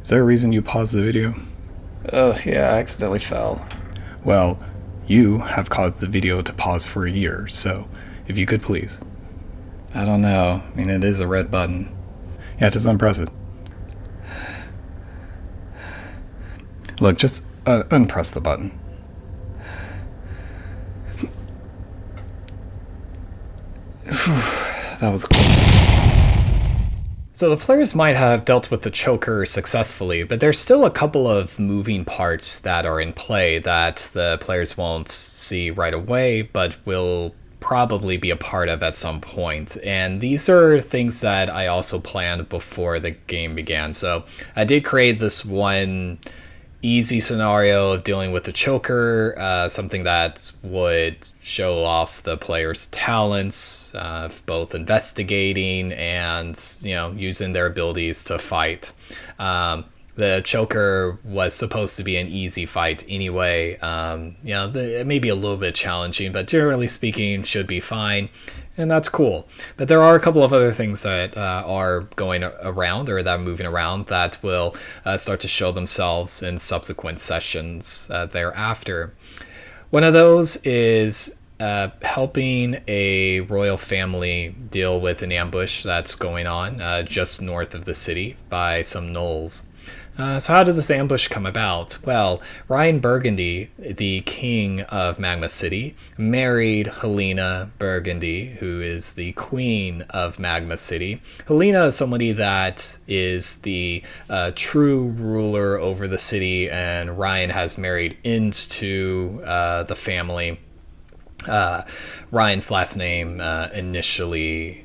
Is there a reason you paused the video? Oh, yeah, I accidentally fell. Well, you have caused the video to pause for a year, so if you could please. I don't know. I mean, it is a red button. Yeah, just unpress it. Look, just unpress the button. That was cool. So the players might have dealt with the choker successfully, but there's still a couple of moving parts that are in play that the players won't see right away, but will probably be a part of at some point. And these are things that I also planned before the game began. So I did create this one easy scenario of dealing with the choker, something that would show off the player's talents, both investigating and using their abilities to fight. The choker was supposed to be an easy fight anyway. It may be a little bit challenging, but generally speaking, should be fine. And that's cool. But there are a couple of other things that are going around or that are moving around that will start to show themselves in subsequent sessions thereafter. One of those is helping a royal family deal with an ambush that's going on just north of the city by some gnolls. So how did this ambush come about? Well, Ryan Burgundy, the king of Magma City, married Helena Burgundy, who is the queen of Magma City. Helena is somebody that is the true ruler over the city, and Ryan has married into the family. Ryan's last name initially...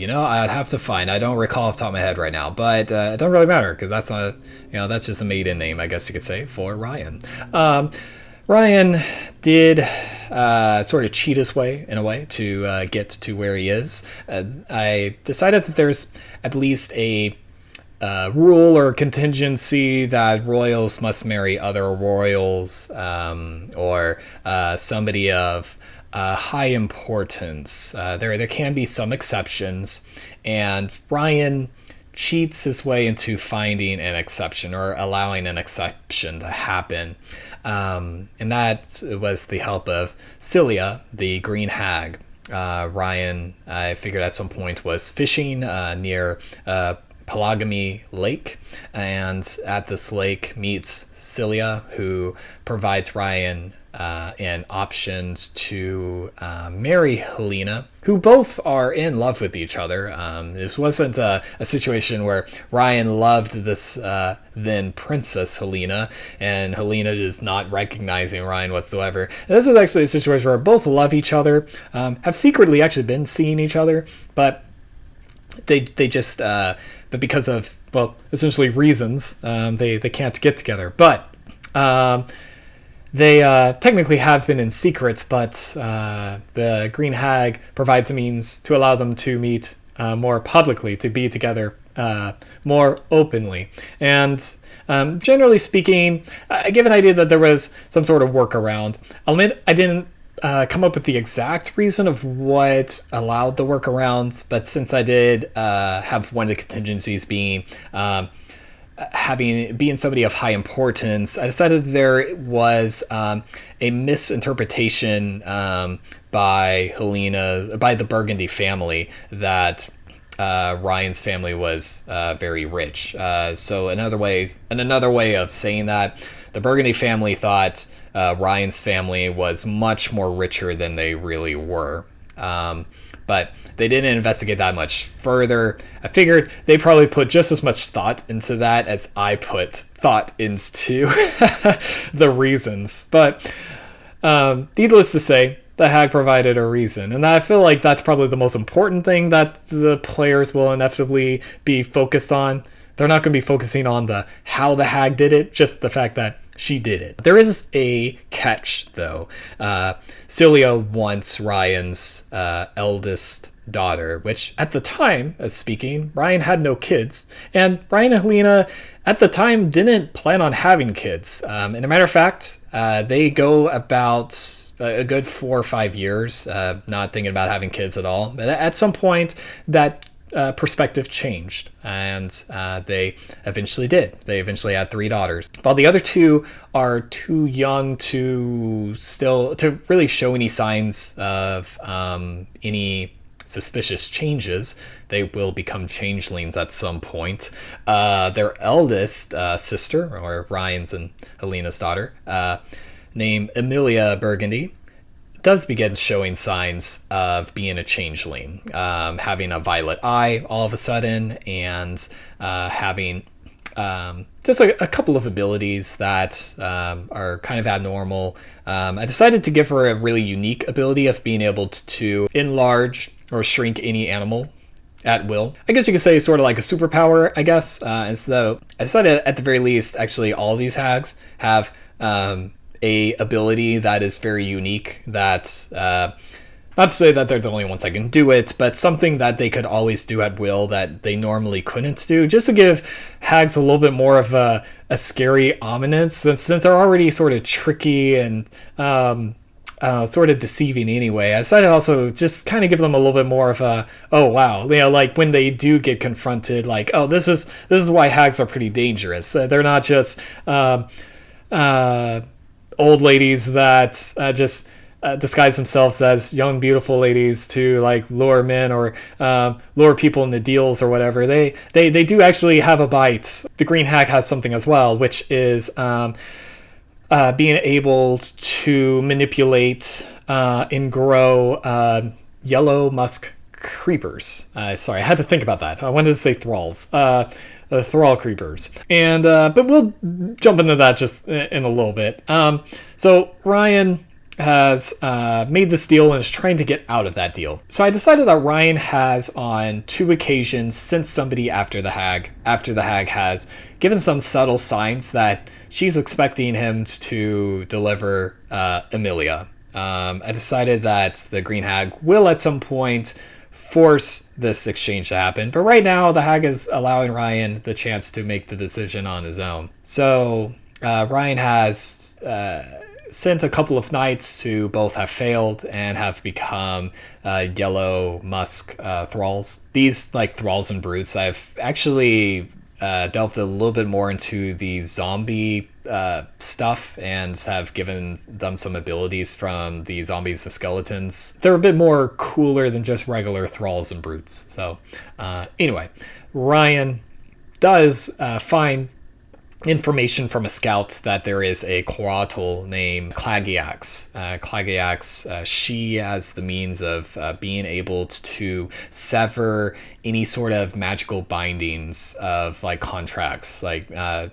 I'd have to find. I don't recall off the top of my head right now, but it don't really matter because that's not, that's just a maiden name, I guess you could say, for Ryan. Ryan did sort of cheat his way in a way to get to where he is. I decided that there's at least a rule or contingency that royals must marry other royals or somebody of high importance. There can be some exceptions, and Ryan cheats his way into finding an exception or allowing an exception to happen. And that was the help of Cilia, the green hag. Ryan, I figured at some point, was fishing near Polygamy Lake, and at this lake meets Cilia, who provides Ryan and options to marry Helena, who both are in love with each other. This wasn't a situation where Ryan loved this then Princess Helena, and Helena is not recognizing Ryan whatsoever. And this is actually a situation where both love each other, have secretly actually been seeing each other, but they just but because of, well, essentially reasons, they can't get together. But they technically have been in secret, but the Green Hag provides a means to allow them to meet more publicly, to be together more openly. And generally speaking, I give an idea that there was some sort of workaround. I'll admit I didn't come up with the exact reason of what allowed the workaround, but since I did have one of the contingencies being being somebody of high importance, I decided there was a misinterpretation by the Burgundy family, that Ryan's family was very rich. So another way of saying that, the Burgundy family thought Ryan's family was much more richer than they really were. But they didn't investigate that much further. I figured they probably put just as much thought into that as I put thought into the reasons. But needless to say, the hag provided a reason. And I feel like that's probably the most important thing that the players will inevitably be focused on. They're not going to be focusing on how the hag did it, just the fact that she did it. There is a catch, though. Cilia wants Ryan's eldest daughter, which at the time of speaking, Ryan had no kids. And Ryan and Helena at the time didn't plan on having kids. And a matter of fact, they go about a good 4 or 5 years not thinking about having kids at all. But at some point, that perspective changed, and they eventually did. They eventually had 3 daughters. While the other 2 are too young to really show any signs of any suspicious changes, they will become changelings at some point. Their eldest sister, or Ryan's and Helena's daughter, named Amelia Burgundy, does begin showing signs of being a changeling, having a violet eye all of a sudden, and having just a couple of abilities that are kind of abnormal. I decided to give her a really unique ability of being able to enlarge or shrink any animal at will. I guess you could say sort of like a superpower, I guess. And so I decided at the very least, actually, all of these hags have a ability that is very unique, that not to say that they're the only ones that can do it, but something that they could always do at will that they normally couldn't do, just to give hags a little bit more of a scary ominous, since they're already sort of tricky and sort of deceiving anyway. I decided also just kind of give them a little bit more of a, oh wow, like when they do get confronted, like, oh, this is why hags are pretty dangerous. They're not just old ladies that just disguise themselves as young, beautiful ladies to like lure men or lure people into deals or whatever. They do actually have a bite. The green hag has something as well, which is being able to manipulate and grow yellow musk creepers. Sorry, I had to think about that. I wanted to say thralls. Thrall creepers. And but we'll jump into that just in a little bit. So Ryan has made this deal and is trying to get out of that deal. So I decided that Ryan has on 2 occasions sent somebody after the hag has given some subtle signs that she's expecting him to deliver Amelia. I decided that the green hag will at some point force this exchange to happen, but right now the hag is allowing Ryan the chance to make the decision on his own. So Ryan has sent a couple of knights who both have failed and have become yellow musk thralls. These like thralls and brutes, I've actually delved a little bit more into the zombie stuff and have given them some abilities from the zombies and skeletons. They're a bit more cooler than just regular thralls and brutes. So anyway, Ryan does find information from a scout that there is a Coatl named Clagiax. Clagiax, she has the means of being able to sever any sort of magical bindings of like contracts. Like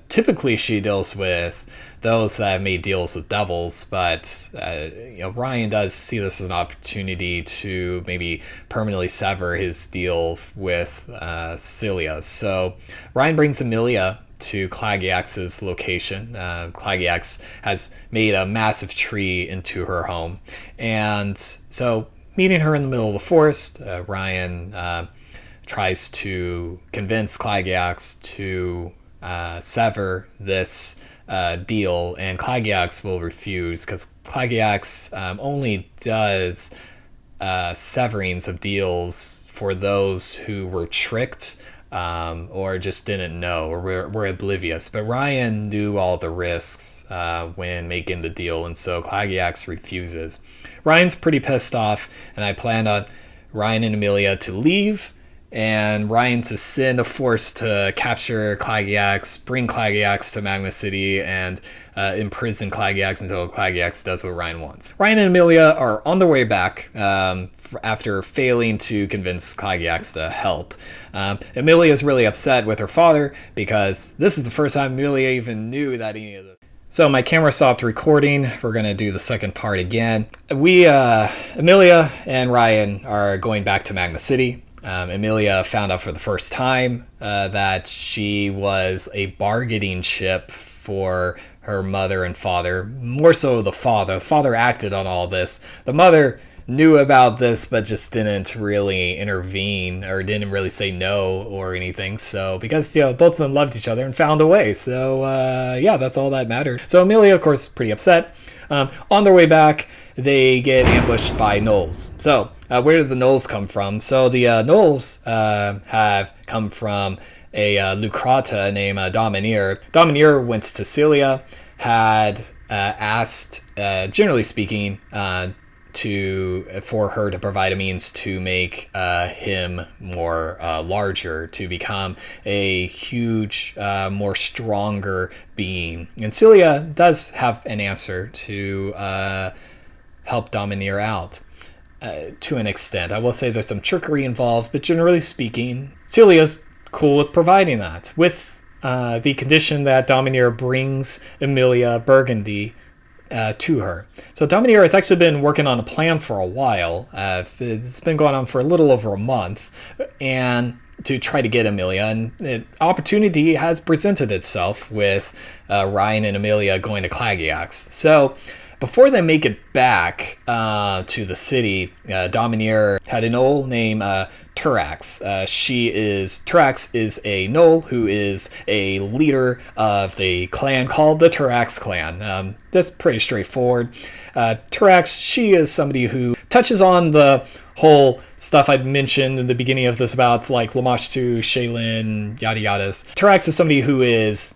typically she deals with those that have made deals with devils, but Ryan does see this as an opportunity to maybe permanently sever his deal with Celia. So Ryan brings Amelia to Clagiax's location. Clagiax has made a massive tree into her home. And so meeting her in the middle of the forest, Ryan tries to convince Clagiax to sever this deal, and Clagiax will refuse because Clagiax only does severings of deals for those who were tricked or just didn't know or were oblivious. But Ryan knew all the risks when making the deal, and so Clagiax refuses. Ryan's pretty pissed off, and I planned on Ryan and Amelia to leave and Ryan to send a force to capture Clagiax, bring Clagiax to Magma City, and imprison Clagiax until Clagiax does what Ryan wants. Ryan and Amelia are on their way back after failing to convince Clagiax to help. Amelia is really upset with her father because this is the first time Amelia even knew that any of this. So my camera stopped recording. We're going to do the second part again. Amelia and Ryan are going back to Magma City. Amelia found out for the first time that she was a bargaining chip for her mother and father. More so the father. The father acted on all this. The mother knew about this but just didn't really intervene or didn't really say no or anything. So because both of them loved each other and found a way. So that's all that mattered. So Amelia, of course, pretty upset. On their way back, they get ambushed by gnolls. So where did the gnolls come from? So the gnolls have come from a Leucrotta named Domineer. Domineer went to Cilia, had asked, generally speaking, for her to provide a means to make him more larger, to become a huge, more stronger being. And Cilia does have an answer to help Domineer out. To an extent. I will say there's some trickery involved, but generally speaking, Celia's cool with providing that, with the condition that Domineer brings Emilia Burgundy to her. So Domineer has actually been working on a plan for a while. It's been going on for a little over a month, and to try to get Emilia, and the opportunity has presented itself with Ryan and Emilia going to Clagiax. So before they make it back to the city, Domineer had a gnoll named Turax. Turax is a gnoll who is a leader of the clan called the Turax clan. That's pretty straightforward. Turax, she is somebody who touches on the whole stuff I'd mentioned in the beginning of this about like Lamashtu, Shaylin, yada yadas. Turax is somebody who is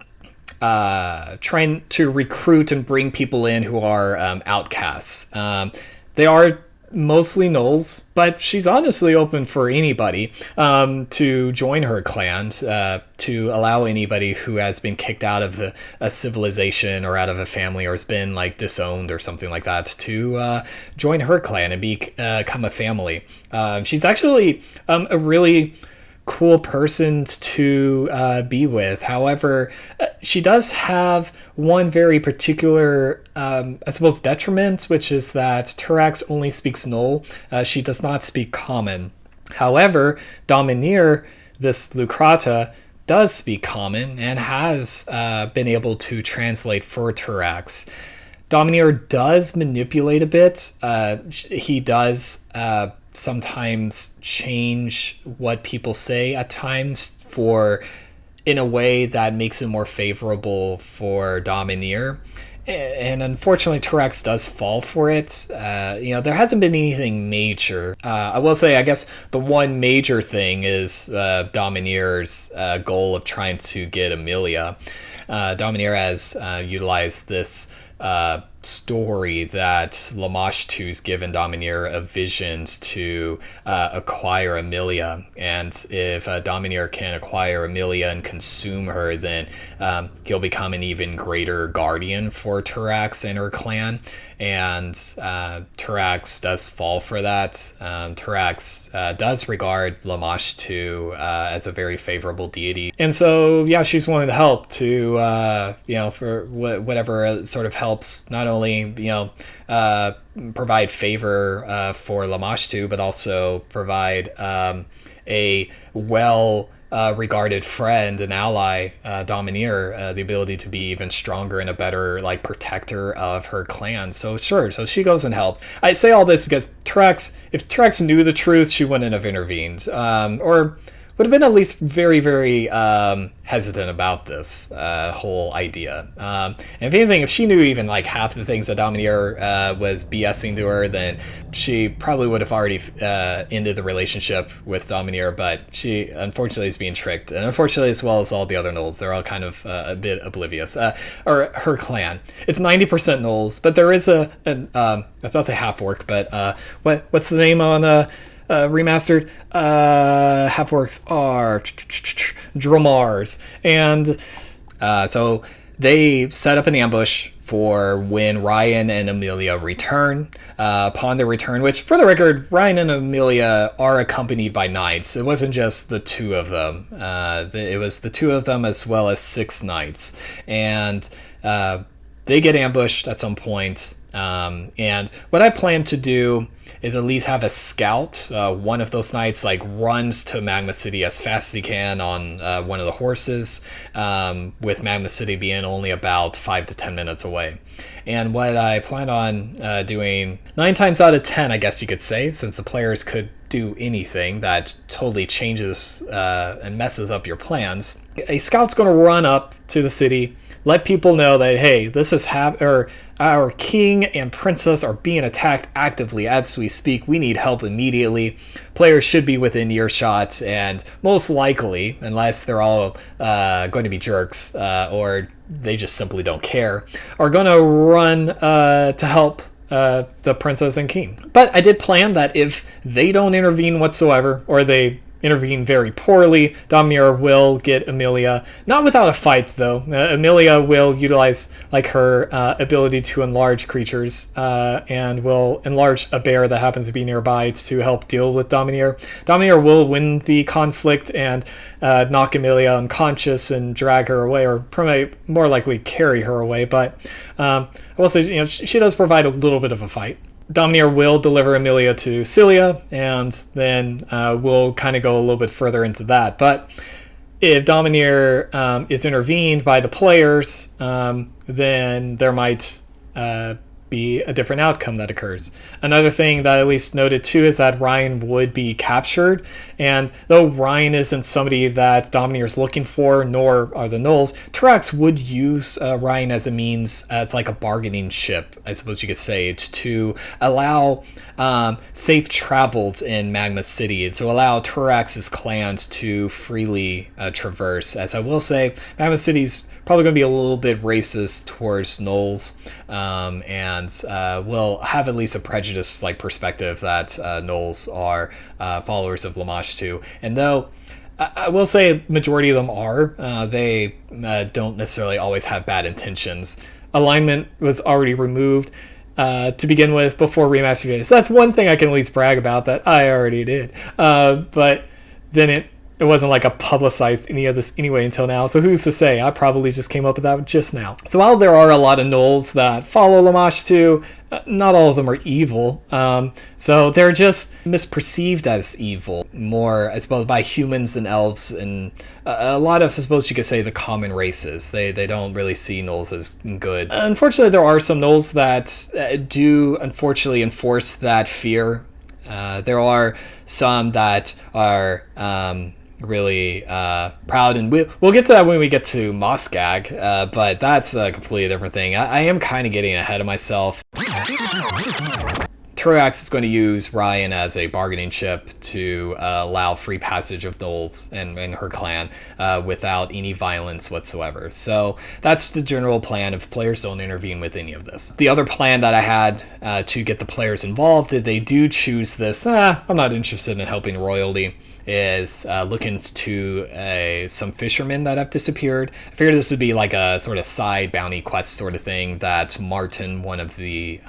trying to recruit and bring people in who are outcasts. They are mostly gnolls, but she's honestly open for anybody to join her clan, to allow anybody who has been kicked out of a civilization or out of a family or has been like disowned or something like that to join her clan and become a family. She's actually a really cool person to be with. However, she does have one very particular, I suppose, detriment, which is that Turax only speaks Gnoll. She does not speak Common. However, Domineer, this Leucrotta, does speak Common and has been able to translate for Turax. Domineer does manipulate a bit. He does sometimes change what people say at times in a way that makes it more favorable for Domineer. And unfortunately, Turax does fall for it. There hasn't been anything major. I will say, I guess the one major thing is Domineer's goal of trying to get Emilia. Domineer has utilized this story that Lamashtu's given Domineer of visions to acquire Emilia, and if Domineer can acquire Emilia and consume her, then he'll become an even greater guardian for Turax and her clan. And Turax does fall for that. Turax does regard Lamashtu as a very favorable deity, and so yeah, she's willing to help to for whatever sort of helps not only provide favor for Lamashtu, but also provide a regarded friend and ally, Domineer, the ability to be even stronger and a better like protector of her clan. So sure, so she goes and helps. I say all this because if Turax knew the truth, she wouldn't have intervened, or would have been at least very, very hesitant about this whole idea. And if anything, if she knew even like half the things that Domineer was BSing to her, then she probably would have already ended the relationship with Domineer, but she unfortunately is being tricked. And unfortunately, as well as all the other gnolls, they're all kind of a bit oblivious. Or her clan. It's 90% gnolls, but there is I was about to say half-orc, but what's the name on... remastered half-orcs are Dromars, and so they set up an ambush for when Ryan and Emilia return. Upon their return, which for the record, Ryan and Emilia are accompanied by knights. It wasn't just the two of them. It was the two of them as well as 6 knights, and they get ambushed at some point. And what I plan to do is at least have a scout. One of those knights like runs to Magma City as fast as he can on one of the horses, with Magma City being only about 5 to 10 minutes away. And what I plan on doing 9 times out of 10, I guess you could say, since the players could do anything that totally changes and messes up your plans, a scout's going to run up to the city, let people know that, hey, this is or our king and princess are being attacked actively as we speak. We need help immediately. Players should be within earshot, and most likely, unless they're all going to be jerks or they just simply don't care, are going to run to help the princess and king. But I did plan that if they don't intervene whatsoever, or they intervene very poorly, Domineer will get Emilia, not without a fight though. Emilia will utilize like her ability to enlarge creatures and will enlarge a bear that happens to be nearby to help deal with Domineer. Domineer will win the conflict and knock Emilia unconscious and drag her away, or probably more likely carry her away, but I will say, she does provide a little bit of a fight. Domineer will deliver Emilia to Cilia, and then we'll kind of go a little bit further into that. But if Domineer is intervened by the players, then there might be a different outcome that occurs. Another thing that I at least noted too is that Ryan would be captured, and though Ryan isn't somebody that Domineer is looking for, nor are the Gnolls, Turax would use Ryan as a means, as like a bargaining chip, I suppose you could say, to allow safe travels in Magma City, to allow Turax's clans to freely traverse. As I will say, Magma City's probably going to be a little bit racist towards Gnolls, and will have at least a prejudice-like perspective that Gnolls are followers of Lamage too. And though I will say majority of them are, they don't necessarily always have bad intentions. Alignment was already removed to begin with before remaster days. So that's one thing I can at least brag about that I already did. But then it wasn't like a publicized any of this anyway until now, so who's to say? I probably just came up with that just now. So while there are a lot of Gnolls that follow Lamage too, not all of them are evil. So they're just misperceived as evil, more I suppose by humans and elves, and a lot of, I suppose you could say, the common races. They don't really see Gnolls as good. Unfortunately, there are some Gnolls that do unfortunately enforce that fear. There are some that are really proud, and we'll get to that when we get to Moskag, but that's a completely different thing. I am kind of getting ahead of myself. Turax is going to use Ryan as a bargaining chip to allow free passage of Gnolls and her clan without any violence whatsoever. So that's the general plan if players don't intervene with any of this. The other plan that I had to get the players involved, if they do choose this, I'm not interested in helping royalty, is looking to some fishermen that have disappeared. I figured this would be like a sort of side bounty quest sort of thing that Martin, one of the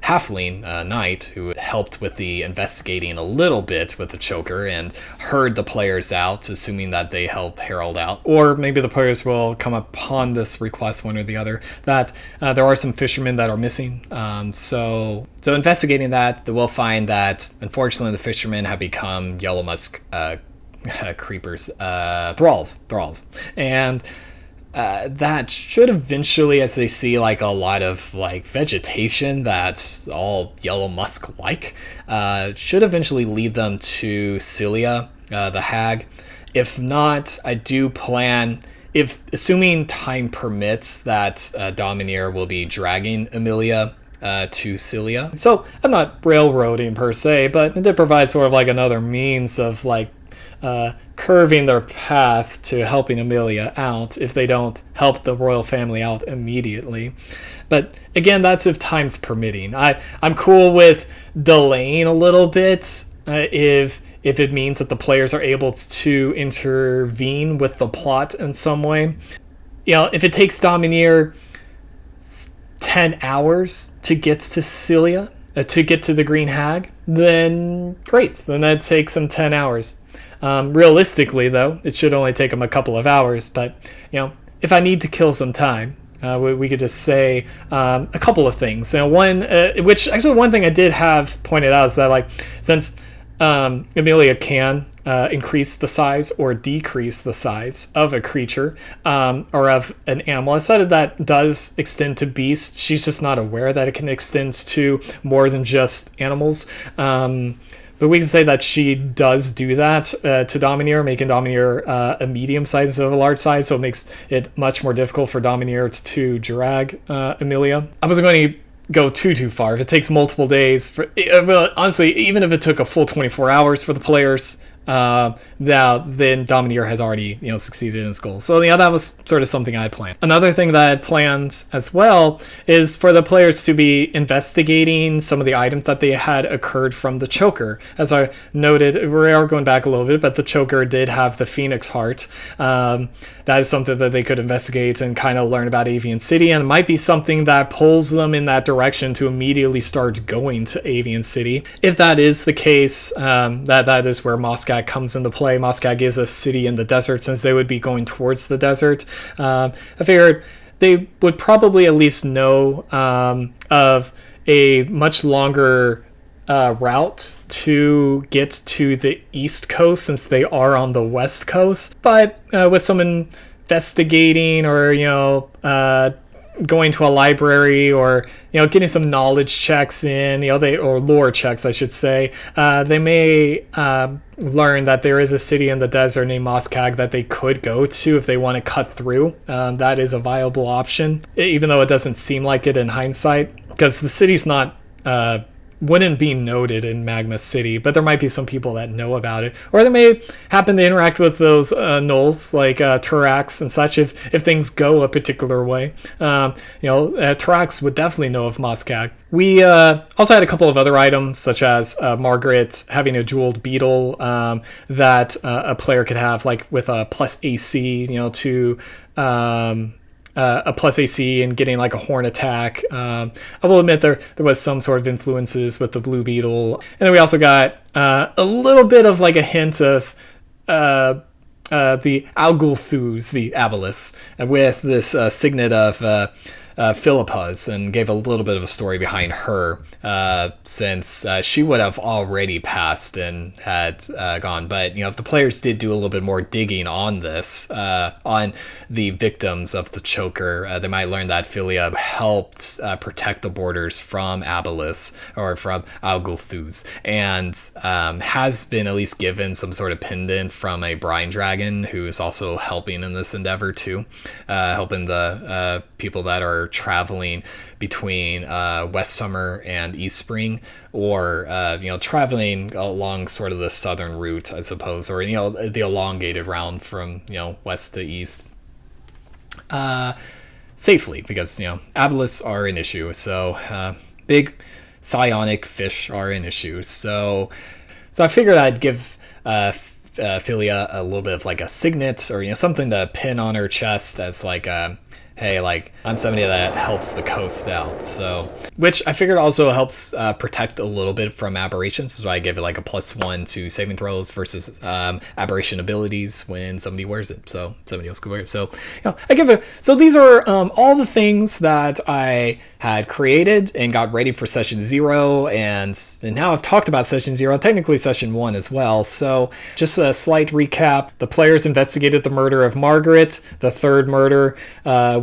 halfling knight who helped with the investigating a little bit with the choker and heard the players out, assuming that they help Harold out, or maybe the players will come upon this request, one or the other, that there are some fishermen that are missing. So investigating that, we'll find that unfortunately the fishermen have become Yellow Musk creepers, thralls, and that should eventually, as they see like a lot of like vegetation that's all Yellow Musk like, should eventually lead them to Cilia, the hag. If not, I do plan, if assuming time permits, that Domineer will be dragging Emilia to Cilia. So I'm not railroading per se, but it did provide sort of like another means of like curving their path to helping Emilia out if they don't help the royal family out immediately. But again, that's if time's permitting. I'm cool with delaying a little bit if it means that the players are able to intervene with the plot in some way. If it takes Domineer 10 hours to get to Cilia, to get to the Green Hag, then great. Then that takes them 10 hours. Realistically, though, it should only take them a couple of hours. But, if I need to kill some time, we could just say a couple of things. One thing I did have pointed out is that, like, since Emilia can increase the size or decrease the size of a creature or of an animal, I said that does extend to beasts. She's just not aware that it can extend to more than just animals. But we can say that she does do that to Domineer, making Domineer a medium size instead of a large size, so it makes it much more difficult for Domineer to drag Emilia. I wasn't going to go too far. If it takes multiple days, honestly, even if it took a full 24 hours for the players, then Domineer has already succeeded in his goal. So yeah, that was sort of something I had planned. Another thing that I had planned as well is for the players to be investigating some of the items that they had occurred from the choker. As I noted, we are going back a little bit, but the choker did have the Phoenix Heart. That is something that they could investigate and kind of learn about Avian City, and it might be something that pulls them in that direction to immediately start going to Avian City. If that is the case, that is where Moskag comes into play. Moskag is a city in the desert, since they would be going towards the desert. I figured they would probably at least know of a much longer route to get to the East Coast, since they are on the West Coast. But with some investigating, or going to a library, or getting some knowledge checks in, or lore checks, I should say, they may learn that there is a city in the desert named Moskag that they could go to if they want to cut through. That is a viable option, even though it doesn't seem like it in hindsight, because the city's not wouldn't be noted in Magma City, but there might be some people that know about it, or they may happen to interact with those gnolls like Turax and such if things go a particular way. Turax would definitely know of Moskag. We also had a couple of other items, such as Margaret having a jeweled beetle that a player could have, like with a plus AC, to a plus AC and getting like a horn attack. I will admit there was some sort of influences with the blue beetle. And then we also got a little bit of like a hint of the Algulthus, the Aboleths, with this signet of Philippa's, and gave a little bit of a story behind her, since she would have already passed and had gone. But if the players did do a little bit more digging on this, on the victims of the choker, they might learn that Philia helped protect the borders from Aboleths, or from Algulthus, and has been at least given some sort of pendant from a brine dragon who is also helping in this endeavor too, helping the people that are traveling between West Summer and East Spring, or traveling along sort of the southern route, I suppose, or the elongated route from west to east, safely, because aboleths are an issue. So big psionic fish are an issue. So I figured I'd give Philia a little bit of like a signet, or something to pin on her chest as like hey, like, I'm somebody that helps the coast out. So, which I figured also helps protect a little bit from aberrations. So I give it like a +1 to saving throws versus aberration abilities when somebody wears it. So somebody else could wear it. So, I give it. So these are all the things that I had created and got ready for session 0. And now I've talked about session 0, technically session 1 as well. So just a slight recap. The players investigated the murder of Margaret, the third murder,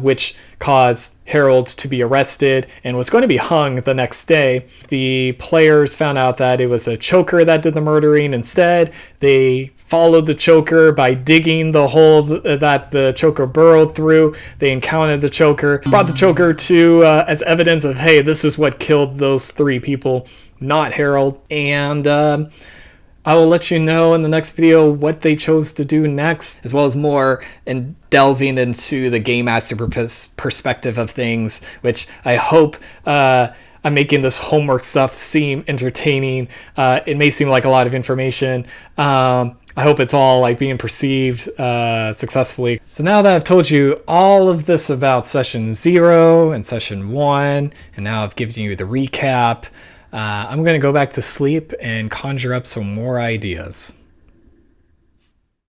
which caused Harold to be arrested and was going to be hung the next day. The players found out that it was a choker that did the murdering instead. They followed the choker by digging the hole that the choker burrowed through. They encountered the choker, brought the choker to as evidence of, hey, this is what killed those 3 people, not Harold. And I will let you know in the next video what they chose to do next, as well as more and delving into the Game Master perspective of things, which I hope I'm making this homework stuff seem entertaining. It may seem like a lot of information. I hope it's all like being perceived successfully. So now that I've told you all of this about session 0 and session 1, and now I've given you the recap, I'm going to go back to sleep and conjure up some more ideas.